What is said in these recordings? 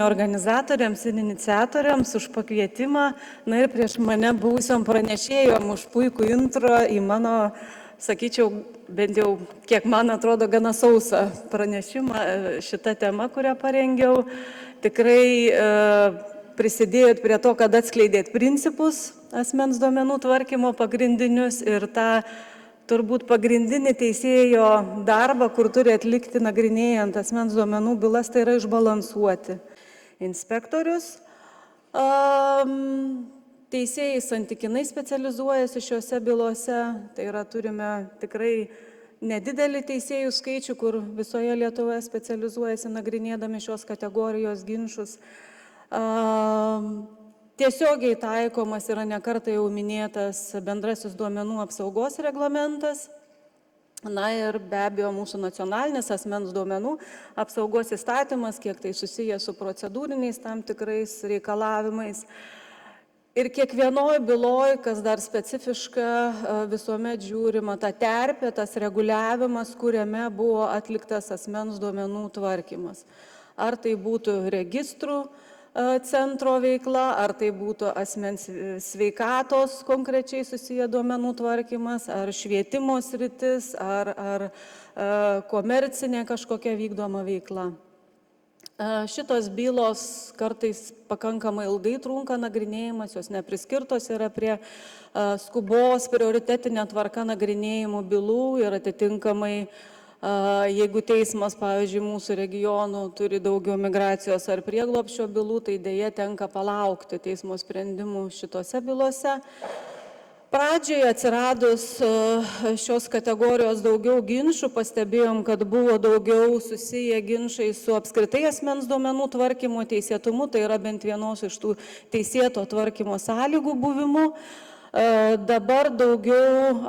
organizatoriams ir iniciatoriams už pakvietimą, na ir prieš mane buvusiom pranešėjom už puikų intro į mano, sakyčiau, bent jau, kiek man atrodo, gana sausą pranešimą šitą temą, kurią parengiau. Tikrai prisidėjot prie to, kad atskleidėt principus asmens duomenų tvarkymo pagrindinius ir tą turbūt pagrindinį teisėjo darbą, kur turi atlikti nagrinėjant asmens duomenų bylas, tai yra išbalansuoti inspektorius. Teisėjai santykinai specializuojasi šiuose bylose, tai yra turime tikrai nedidelį teisėjų skaičių, kur visoje Lietuvoje specializuojasi nagrinėdami šios kategorijos ginčus. Tiesiogiai taikomas yra nekartą jau minėtas bendrasis duomenų apsaugos reglamentas. Na ir be abejo mūsų nacionalinis asmens duomenų apsaugos įstatymas, kiek tai susiję su procedūriniais tam tikrais reikalavimais. Ir kiekvienoj byloj, kas dar specifiška, visuomet žiūrima ta terpė, tas reguliavimas, kuriame buvo atliktas asmens duomenų tvarkymas. Ar tai būtų registrų centro veikla, ar tai būtų asmens sveikatos konkrečiai susiję duomenų tvarkymas, ar švietimo sritis, ar komercinė kažkokia vykdoma veikla. Šitos bylos kartais pakankamai ilgai trunka nagrinėjimas, jos nepriskirtos yra prie skubos prioritetinė tvarka nagrinėjimų bylų ir atitinkamai jeigu teismas, pavyzdžiui, mūsų regionų turi daugiau migracijos ar prieglobsčio bylų, tai dėja tenka palaukti teismo sprendimų šitose bylose. Pradžioje atsiradus šios kategorijos daugiau ginčų, pastebėjom, kad buvo daugiau susiję ginčai su apskritai asmens duomenų tvarkymo teisėtumu, tai yra bent vienos iš tų teisėto tvarkymo sąlygų buvimu. Dabar daugiau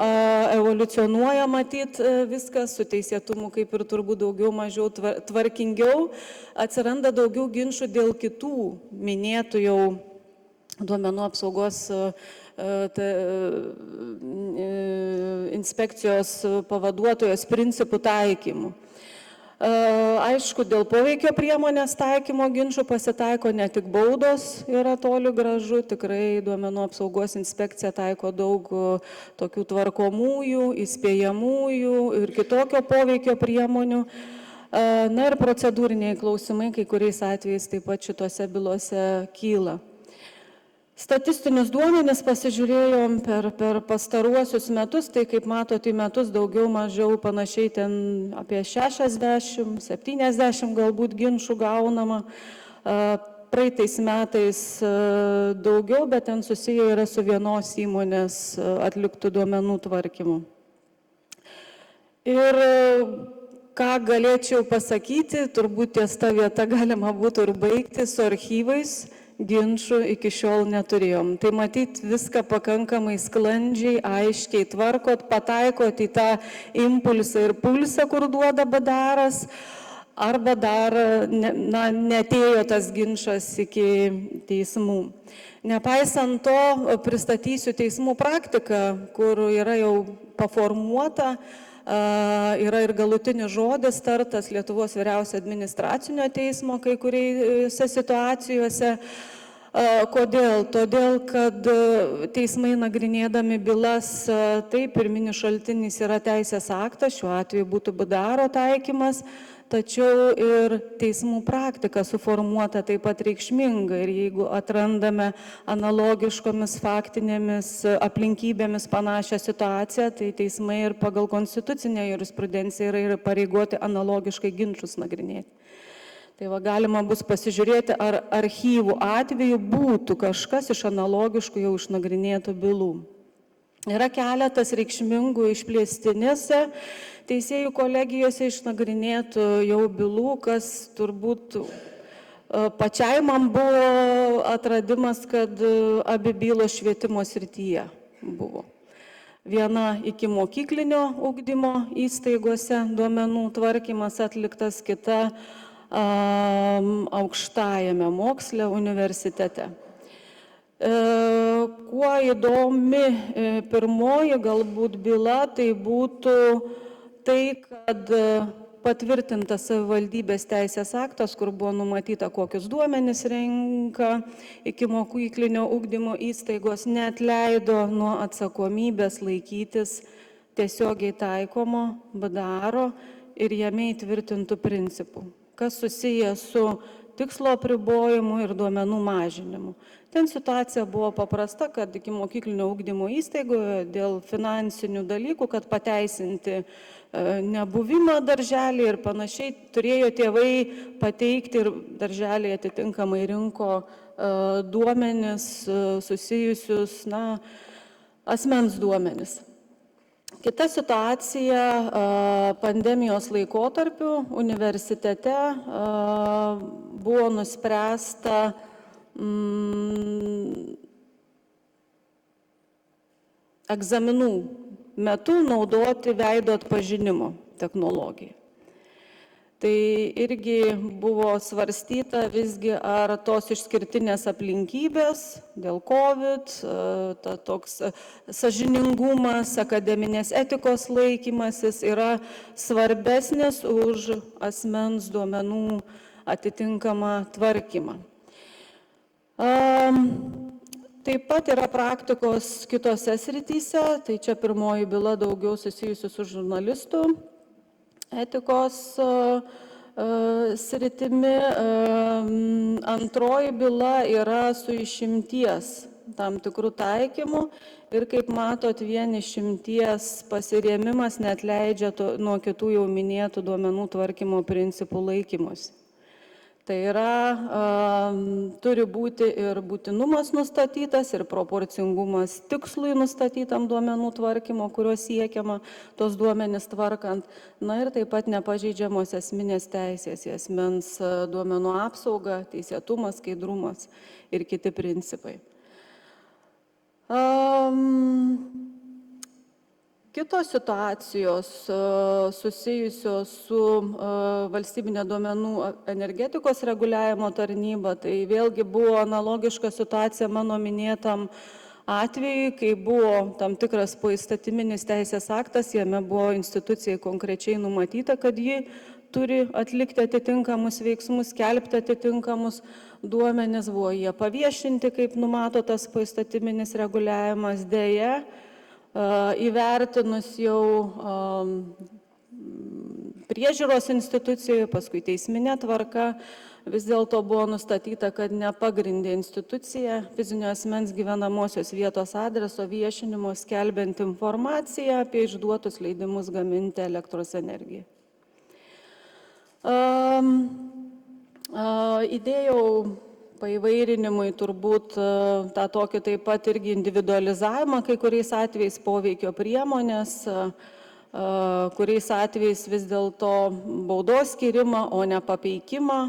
evoliucionuoja matyt viskas su teisėtumu, kaip ir turbūt daugiau mažiau tvarkingiau. Atsiranda daugiau ginčų dėl kitų minėtų jau duomenų apsaugos inspekcijos pavaduotojos principų taikymų. Aišku, dėl poveikio priemonės taikymo ginčų pasitaiko ne tik baudos, yra toli gražu, tikrai duomenų apsaugos inspekcija taiko daug tokių tvarkomųjų, įspėjamųjų ir kitokio poveikio priemonių. Na ir procedūriniai klausimai, kai kuriais atvejais taip pat šitose bylose kyla. Statistinius duomenis pasižiūrėjom per pastaruosius metus, tai kaip matote, į metus daugiau mažiau panašiai ten apie 60-70 galbūt ginčų gaunama. Praeitais metais daugiau, bet ten susiję yra su vienos įmonės atliktų duomenų tvarkymu. Ir ką galėčiau pasakyti, turbūt ties ta vieta galima būtų ir baigti su archyvais. Ginčų iki šiol neturėjom. Tai matyt viską pakankamai sklandžiai, aiškiai tvarkot, pataikot į tą impulsą ir pulsą, kur duoda badaras, arba dar netėjo tas ginčas iki teismų. Nepaisant to, pristatysiu teismų praktiką, kur yra jau paformuota, yra ir galutinis žodis tartas Lietuvos vyriausio administracinio teismo kai kuriuose situacijose. Kodėl? Todėl, kad teismai nagrinėdami bylas, tai pirminis šaltinis yra teisės aktas, šiuo atveju būtų bdaro taikymas, tačiau ir teismų praktika suformuota taip pat reikšminga ir jeigu atrandame analogiškomis faktinėmis aplinkybėmis panašią situaciją, tai teismai ir pagal konstitucinę jurisprudenciją yra pareigoti analogiškai ginčus nagrinėti. Tai va, galima bus pasižiūrėti, ar archyvų atveju būtų kažkas iš analogiškų jau išnagrinėtų bylų. Yra keletas reikšmingų išplėstinėse teisėjų kolegijose išnagrinėtų jau bylų, kas turbūt pačiai man buvo atradimas, kad abi bylos švietimo srityje buvo. Viena iki mokyklinio ugdymo įstaigose duomenų tvarkymas atliktas, kita aukštajame moksle universitete. Kuo įdomi pirmoji galbūt byla, tai būtų tai, kad patvirtintas savivaldybės teisės aktas, kur buvo numatyta, kokius duomenis renka ikimokyklinio ugdymo įstaigos, neatleido nuo atsakomybės laikytis tiesiogiai taikomo BDAR ir jame įtvirtintų principų, kas susiję su tikslo apribojimu ir duomenų mažinimu. Ten situacija buvo paprasta, kad ikimokyklinio ugdymo įstaigoje dėl finansinių dalykų, kad pateisinti nebuvimą darželį ir panašiai, turėjo tėvai pateikti ir darželiai atitinkamai rinko duomenis susijusius, asmens duomenis. Kita situacija pandemijos laikotarpiu universitete buvo nuspręsta egzaminų metu naudoti veido atpažinimo technologiją. Tai irgi buvo svarstyta visgi, ar tos išskirtinės aplinkybės dėl COVID, toks sąžiningumas, akademinės etikos laikymasis yra svarbesnis už asmens duomenų atitinkamą tvarkymą. Taip pat yra praktikos kitose srityse, tai čia pirmoji byla daugiau susijusi su žurnalistų etikos sritimi. Antroji byla yra su išimties tam tikrų taikymų ir, kaip matot, vien išimties pasirėmimas neatleidžia nuo kitų jau minėtų duomenų tvarkymo principų laikymosi. Tai yra, turi būti ir būtinumas nustatytas, ir proporcingumas tikslui nustatytam duomenų tvarkymo, kurio siekiama tos duomenys tvarkant. Ir taip pat nepažeidžiamos esminės teisės į asmens duomenų apsaugą, teisėtumas, skaidrumas ir kiti principai. Kitos situacijos susijusios su valstybinė duomenų energetikos reguliavimo tarnyba, tai vėlgi buvo analogiška situacija mano minėtam atveju, kai buvo tam tikras poįstatyminis teisės aktas, jame buvo institucijai konkrečiai numatyta, kad ji turi atlikti atitinkamus veiksmus, skelbti atitinkamus duomenis, buvo jie paviešinti, kaip numato tas poįstatyminis reguliavimas. Deja, įvertinus jau priežiūros institucijoje, paskui teisminė tvarka, vis dėlto buvo nustatyta, kad nepagrindė institucija fizinio asmens gyvenamosios vietos adreso viešinimo skelbiant informaciją apie išduotus leidimus gaminti elektros energiją. Įdėjau paįvairinimui turbūt tą tokį taip pat irgi individualizavimą, kai kuriais atvejais poveikio priemonės, kuriais atvejais vis dėlto baudos skirimą, o ne papeikimą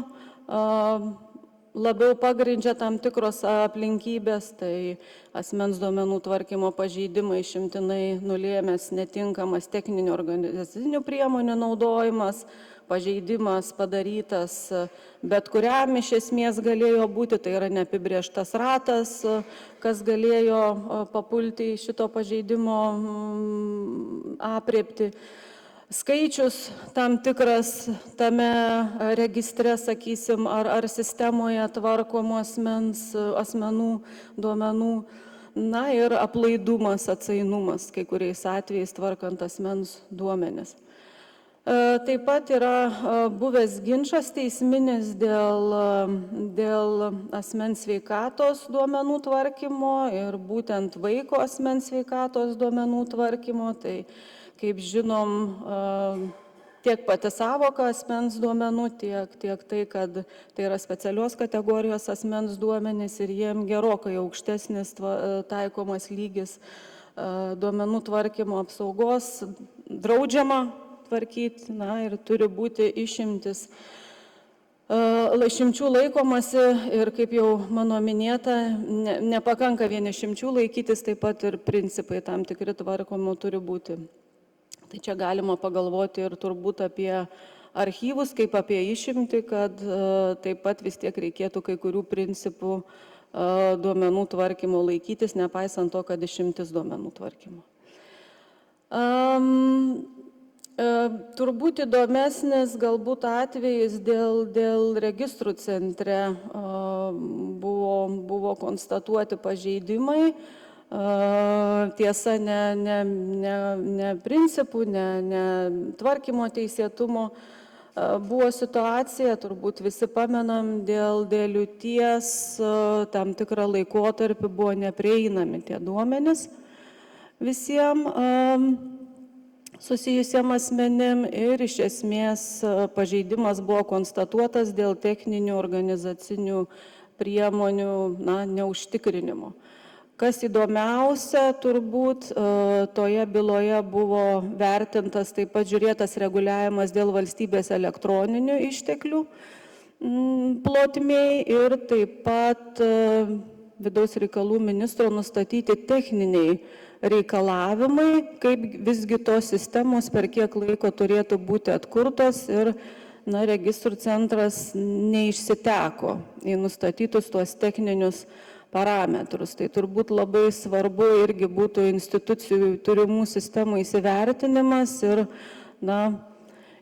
labiau pagrindžia tam tikros aplinkybės, tai asmens duomenų tvarkymo pažeidimai išimtinai nulėmęs netinkamas techninių organizacinių priemonių naudojimas, pažeidimas padarytas bet kuriam iš esmės galėjo būti, tai yra neapibrėžtas ratas, kas galėjo papulti į šito pažeidimo aprėptį. Skaičius tam tikras tame registre, sakysim, ar sistemoje tvarkomų asmenų duomenų, ir aplaidumas, atsainumas, kai kuriais atvejais tvarkant asmens duomenis. Taip pat yra buvęs ginčas teisminis dėl asmens sveikatos duomenų tvarkymo ir būtent vaiko asmens sveikatos duomenų tvarkymo. Tai, kaip žinom, tiek pati savoka asmens duomenų, tiek tai, kad tai yra specialios kategorijos asmens duomenys ir jiem gerokai aukštesnis taikomas lygis duomenų tvarkymo apsaugos draudžiama tvarkyti, ir turi būti išimtis. Išimčių laikomasi ir, kaip jau mano minėta, nepakanka vien išimčių laikytis, taip pat ir principai tam tikri tvarkomo turi būti. Tai čia galima pagalvoti ir turbūt apie archyvus, kaip apie išimtį, kad taip pat vis tiek reikėtų kai kurių principų duomenų tvarkymo laikytis, nepaisant to, kad išimtis duomenų tvarkymo. Turbūt įdomesnis galbūt atvejis dėl registrų centre buvo konstatuoti pažeidimai. Tiesa, ne principų, ne tvarkymo teisėtumo. Buvo situacija, turbūt visi pamenam, dėl liūties tam tikrą laikotarpį buvo neprieinami tie duomenys visiems susijusiem asmenim ir iš esmės pažeidimas buvo konstatuotas dėl techninių organizacinių priemonių neužtikrinimo. Kas įdomiausia, turbūt toje byloje buvo vertintas, taip pat žiūrėtas reguliavimas dėl valstybės elektroninių išteklių plotmėj ir taip pat vidaus reikalų ministro nustatyti techniniai reikalavimai, kaip visgi tos sistemos per kiek laiko turėtų būti atkurtos ir registrų centras neišsiteko į nustatytus tuos techninius parametrus. Tai turbūt labai svarbu irgi būtų institucijų turimų sistemų įsivertinimas ir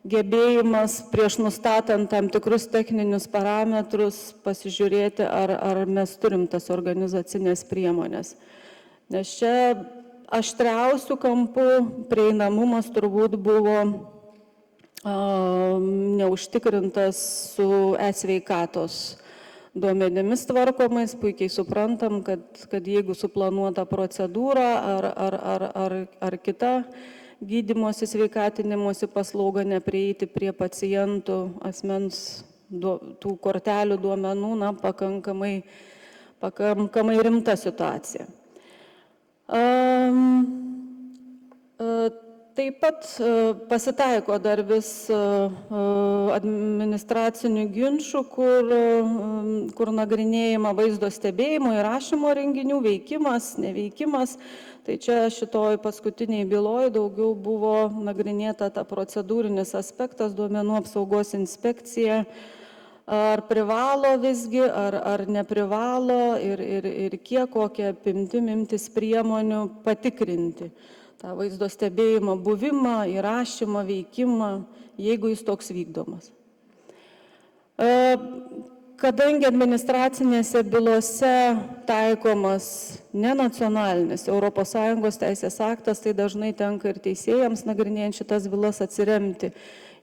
gebėjimas prieš nustatant tam tikrus techninius parametrus pasižiūrėti, ar mes turim tas organizacinės priemonės. Nes čia aštriausių kampų prieinamumas turbūt buvo neužtikrintas su e-sveikatos duomenimis tvarkomais. Puikiai suprantam, kad jeigu suplanuota procedūra ar kita gydymosi sveikatinimosi paslauga neprieiti prie pacientų asmens tų kortelių duomenų, pakankamai rimta situacija. Taip pat pasitaiko dar vis administracinių ginčų, kur nagrinėjama vaizdo stebėjimo įrašymo renginių veikimas, neveikimas. Tai čia šitoj paskutiniai byloj daugiau buvo nagrinėta ta procedūrinis aspektas, duomenų apsaugos inspekcija, ar privalo visgi, ar neprivalo ir kiek kokią apimtim imtis priemonių patikrinti tą vaizdo stebėjimo buvimą, įrašymą, veikimą, jeigu jis toks vykdomas. Kadangi administracinėse bylose taikomas ne nacionalinis ES teisės aktas, tai dažnai tenka ir teisėjams nagrinėjant šitas bylas atsiremti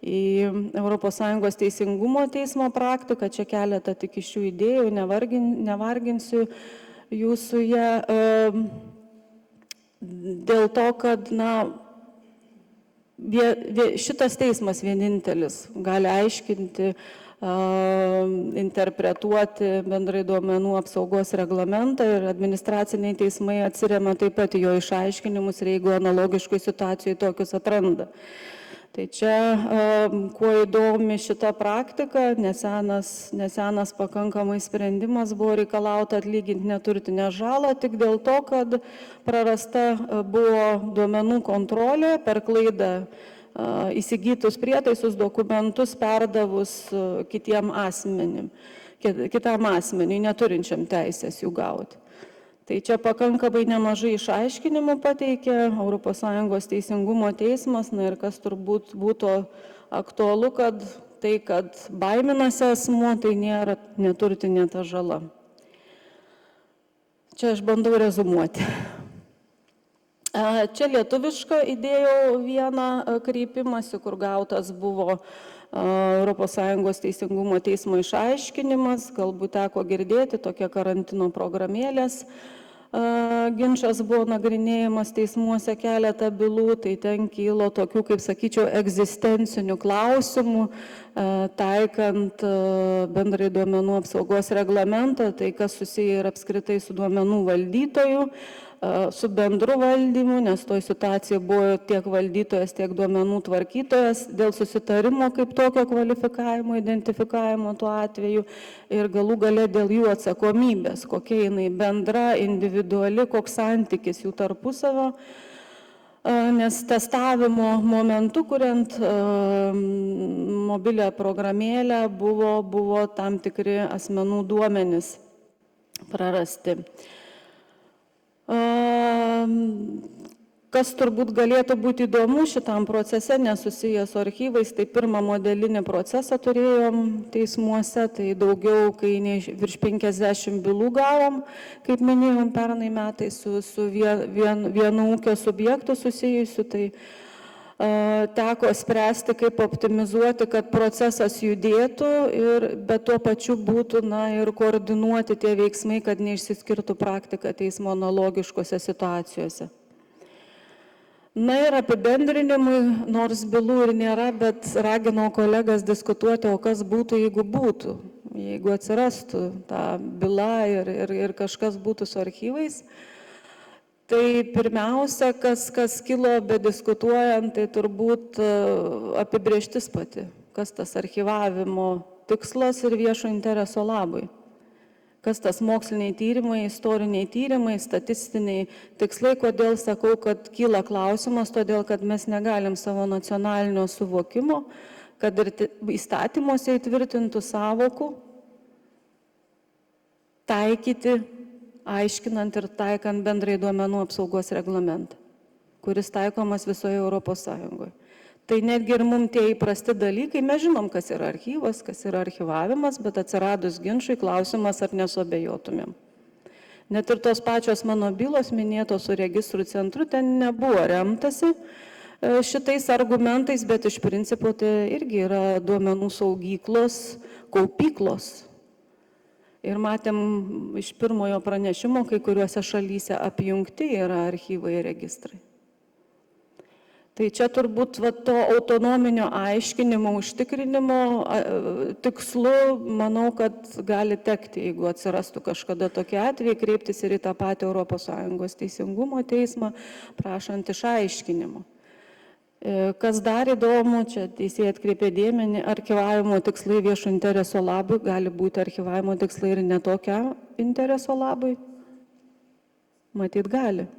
į ES teisingumo teismo praktiką. Čia keletą tik iš šių idėjų, nevarginsiu jūsų ją. Dėl to, kad šitas teismas vienintelis gali aiškinti, interpretuoti bendrai duomenų apsaugos reglamentą ir administraciniai teismai atsiremia taip pat jo išaiškinimus ir jeigu analogiškoj situacijoj tokius atranda. Tai čia, kuo įdomi šita praktika, nesenas pakankamai sprendimas buvo reikalauta atlyginti neturtinę žalą tik dėl to, kad prarasta buvo duomenų kontrolė per klaidą įsigytus prietaisus, dokumentus perdavus kitam asmeniui, neturinčiam teisės jų gauti. Tai čia pakankamai nemažai išaiškinimų pateikė ES teisingumo teismas, ir kas turbūt būtų aktualu, kad baiminasi asmuo, tai nėra neturtinė ta žala. Čia aš bandau rezumuoti. Čia lietuvišką įdėjau vieną kreipimąsi, kur gautas buvo ES teisingumo teismo išaiškinimas, galbūt teko girdėti tokie karantino programėlės. Ginčas buvo nagrinėjimas teismuose keletą bylų, tai ten kilo tokių, kaip sakyčiau, egzistencinių klausimų, taikant bendrai duomenų apsaugos reglamentą, tai kas susiję ir apskritai su duomenų valdytoju, su bendru valdymu, nes toj situacija buvo tiek valdytojas, tiek duomenų tvarkytojas dėl susitarimo kaip tokio kvalifikavimo, identifikavimo tuo atveju ir galų gale dėl jų atsakomybės, kokia jinai bendra, individuali, koks santykis jų tarpusavio, nes testavimo momentu, kuriant mobilią programėlę, buvo tam tikri asmenų duomenys prarasti. Kas turbūt galėtų būti įdomu šitam procese, nesusijęs su archyvais, tai pirmą modelinį procesą turėjom teismuose, tai daugiau, kai virš 50 bylų gavom, kaip minėjom, pernai metais su vienu ūkio subjektu susijusiu, tai teko spręsti, kaip optimizuoti, kad procesas judėtų, bet tuo pačiu būtų ir koordinuoti tie veiksmai, kad neišsiskirtų praktika teismo analogiškose situacijose. Ir apibendrinimui, nors bylų ir nėra, bet raginau kolegas diskutuoti, o kas būtų, jeigu atsirastų ta byla ir kažkas būtų su archyvais. Tai pirmiausia, kas kilo bediskutuojant, tai turbūt apibrėžtis pati, kas tas archyvavimo tikslas ir viešo intereso labui. Kas tas moksliniai tyrimai, istoriniai tyrimai, statistiniai tikslai, kodėl sakau, kad kyla klausimas, todėl kad mes negalim savo nacionalinio suvokimo, kad ir įstatymuose įtvirtintų sąvokų, taikyti, aiškinant ir taikant bendrai duomenų apsaugos reglamentą, kuris taikomas visoje Europos Sąjungoje. Tai netgi ir mums tie įprasti dalykai, mes žinom, kas yra archyvas, kas yra archyvavimas, bet atsiradus ginčui klausimas, ar nesuabejotumėm. Net ir tos pačios mano bylos minėtos su registrų centru, ten nebuvo remtasi šitais argumentais, bet iš principo tai irgi yra duomenų saugyklos, kaupyklos. Ir matėm iš pirmojo pranešimo, kai kuriuose šalyse apjungti yra archyvai ir registrai. Tai čia turbūt to autonominio aiškinimo, užtikrinimo tikslu, manau, kad gali tekti, jeigu atsirastų kažkada tokie atvejai, kreiptis ir į tą patį ES teisingumo teismą, prašant išaiškinimo. Kas dar įdomu, čia teisėjai atkreipė dėmenį, archyvavimo tikslai viešo intereso labui, gali būti archyvavimo tikslai ir netokia intereso labui? Matyt, gali.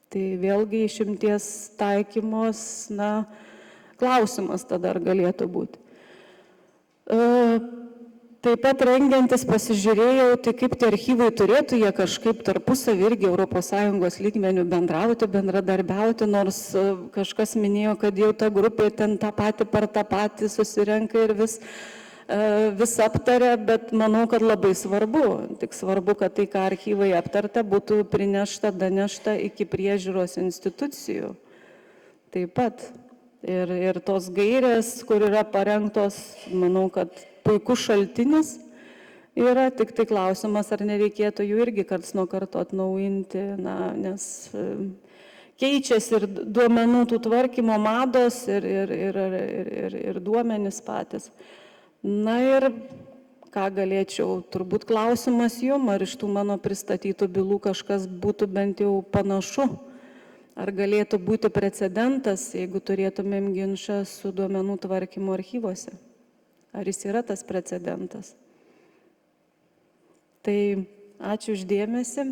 Tai vėlgi išimties taikymos, klausimas tada ar galėtų būti. Taip pat rengiantis pasižiūrėjau, tai kaip tie archyvai turėtų jie kažkaip tarpusavį irgi ES lygmenių bendradarbiauti, nors kažkas minėjo, kad jau ta grupė ten tą patį susirenka ir vis aptarė, bet manau, kad labai svarbu. Tik svarbu, kad tai, ką archyvai aptarta, būtų prinešta, danešta iki priežiūros institucijų. Taip pat. Ir tos gairės, kur yra parengtos, manau, kad puikus šaltinis yra, tik tai klausimas, ar nereikėtų jų irgi karts nuo karto atnaujinti, nes keičiasi ir duomenų tų tvarkymo mados ir duomenys patys. Ir ką galėčiau, turbūt klausimas jum, ar iš tų mano pristatytų bylų kažkas būtų bent jau panašu, ar galėtų būti precedentas, jeigu turėtumėm ginčą su duomenų tvarkymo archyvose. Ar jis yra tas precedentas? Tai ačiū uždėmesi.